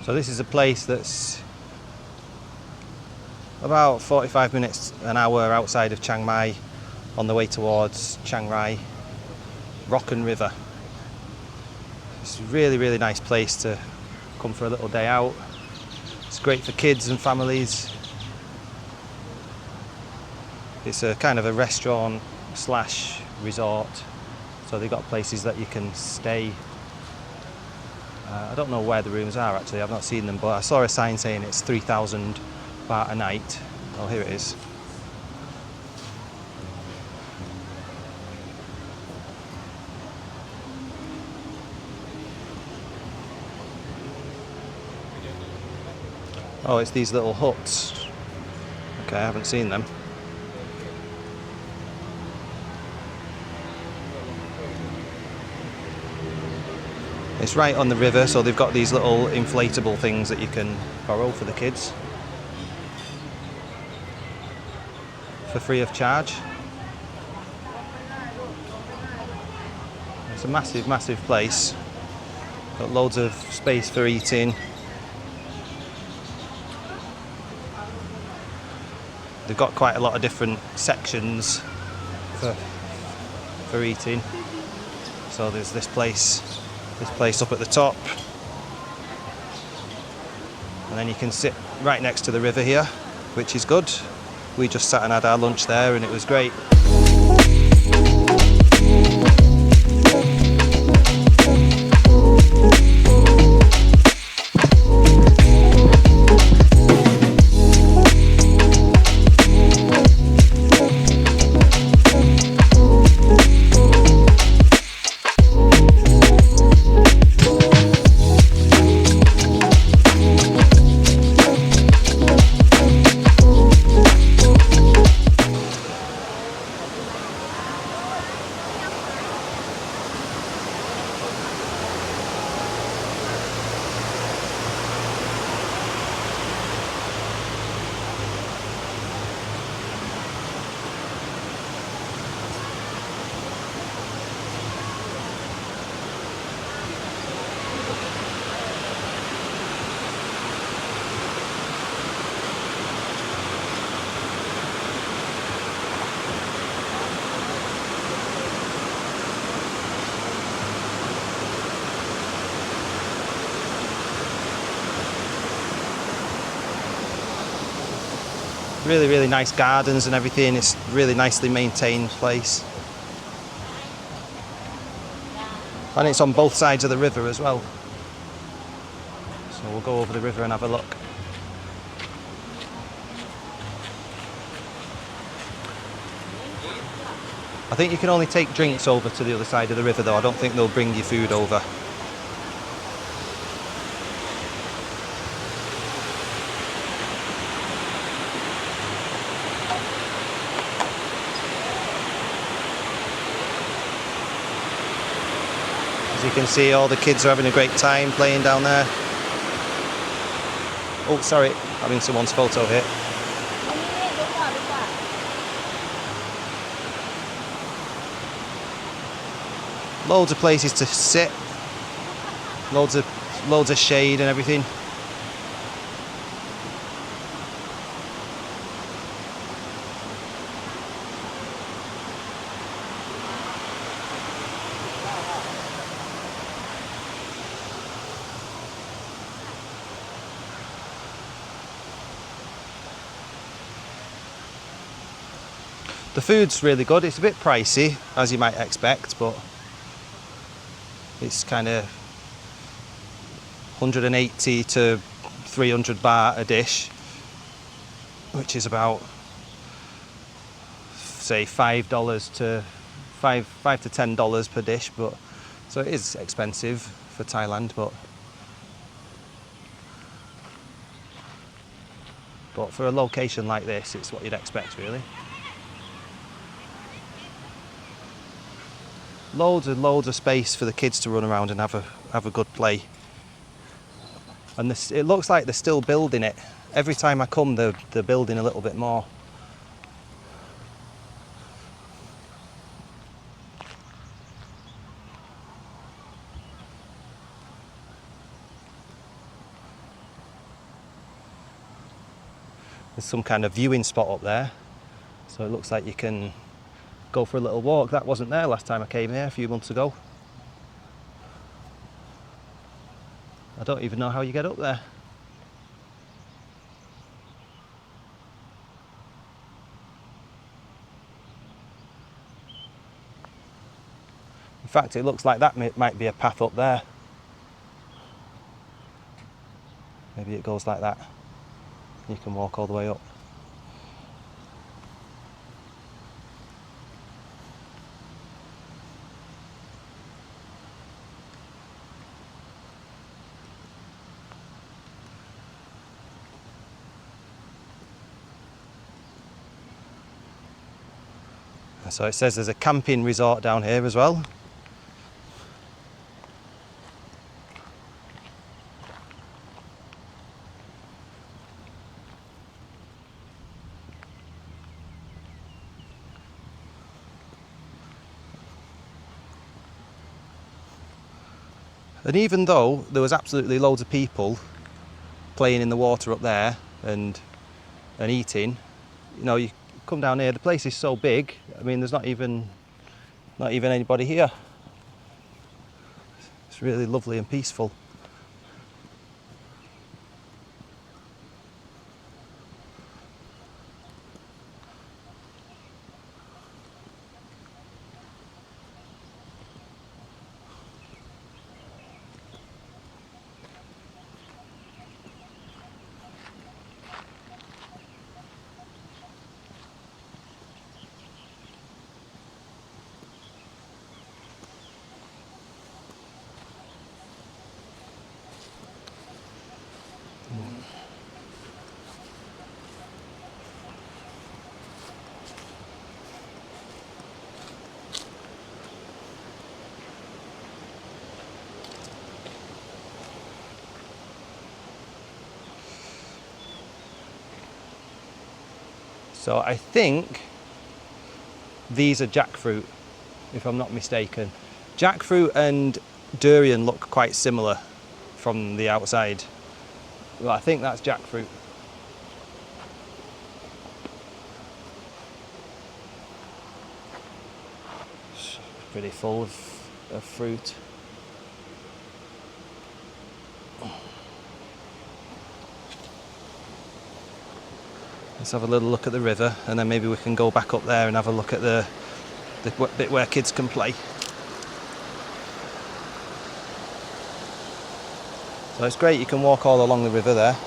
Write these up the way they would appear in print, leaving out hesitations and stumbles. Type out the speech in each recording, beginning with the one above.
So this is a place that's about 45 minutes, an hour outside of Chiang Mai, on the way towards Chiang Rai, Rock and River. It's a really, really nice place to come for a little day out. It's great for kids and families. It's a kind of a restaurant slash resort, so they've got places that you can stay. I don't know where the rooms are actually, I've not seen them, but I saw a sign saying it's 3,000 baht a night. Oh, here it is. Oh, it's these little huts. Okay, I haven't seen them. It's right on the river, so they've got these little inflatable things that you can borrow for the kids for free of charge. It's a massive, massive place. Got loads of space for eating. They've got quite a lot of different sections for eating. So there's this place up at the top, and then you can sit right next to the river here, which is good. We just sat and had our lunch there and it was great. Really, really nice gardens and everything. It's a really nicely maintained place. And it's on both sides of the river as well. So we'll go over the river and have a look. I think you can only take drinks over to the other side of the river though. I don't think they'll bring you food over. As you can see, all the kids are having a great time playing down there. Oh, sorry, having someone's photo here. Loads of places to sit, loads of shade and everything. The food's really good. It's a bit pricey, as you might expect, but it's kind of 180 to 300 baht a dish, which is about, say, $5 to $5 to $10 per dish. But so it is expensive for Thailand, but for a location like this, it's what you'd expect, really. Loads and loads of space for the kids to run around and have a good play. And this, it looks like they're still building it. Every time I come, they're building a little bit more. There's some kind of viewing spot up there, so it looks like you can go for a little walk. That wasn't there last time I came here a few months ago. I don't even know how you get up there. In fact, it looks like that might be a path up there. Maybe it goes like that. You can walk all the way up. So it says there's a camping resort down here as well. And even though there was absolutely loads of people playing in the water up there and eating, you know, you come down here, the place is so big. I mean, there's not even anybody here. It's really lovely and peaceful. So I think these are jackfruit, if I'm not mistaken. Jackfruit and durian look quite similar from the outside. Well, I think that's jackfruit. It's pretty full of fruit. Let's have a little look at the river, and then maybe we can go back up there and have a look at the bit where kids can play. So it's great, you can walk all along the river there.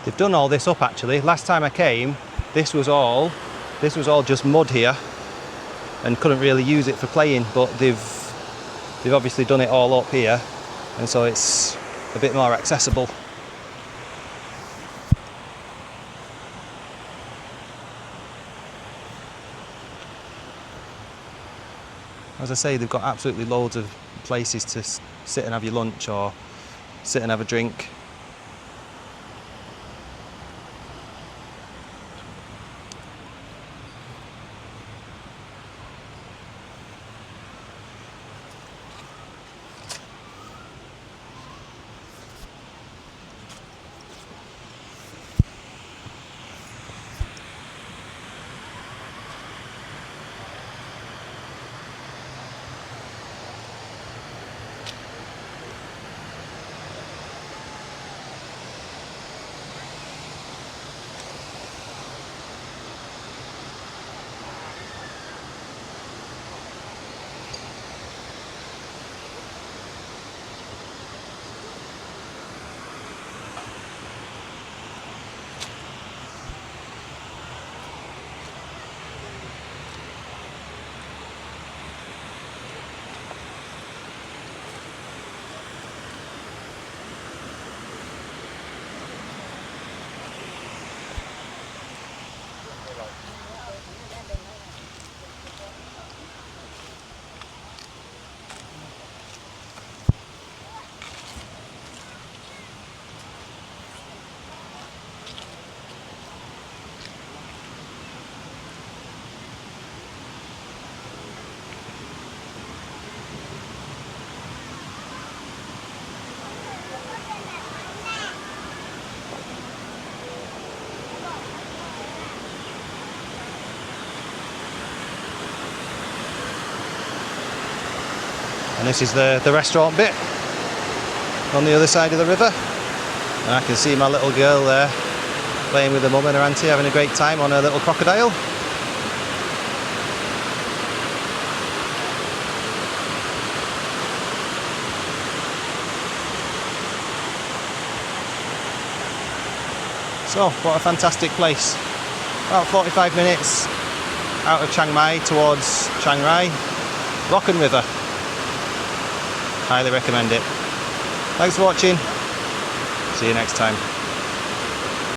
They've done all this up actually. Last time I came, this was all just mud here and couldn't really use it for playing, but they've obviously done it all up here, and so it's a bit more accessible. As I say, they've got absolutely loads of places to sit and have your lunch or sit and have a drink. And this is the restaurant bit on the other side of the river. And I can see my little girl there playing with her mum and her auntie, having a great time on her little crocodile. So, what a fantastic place. About 45 minutes out of Chiang Mai towards Chiang Rai. Rocken River. Highly recommend it. Thanks for watching. See you next time.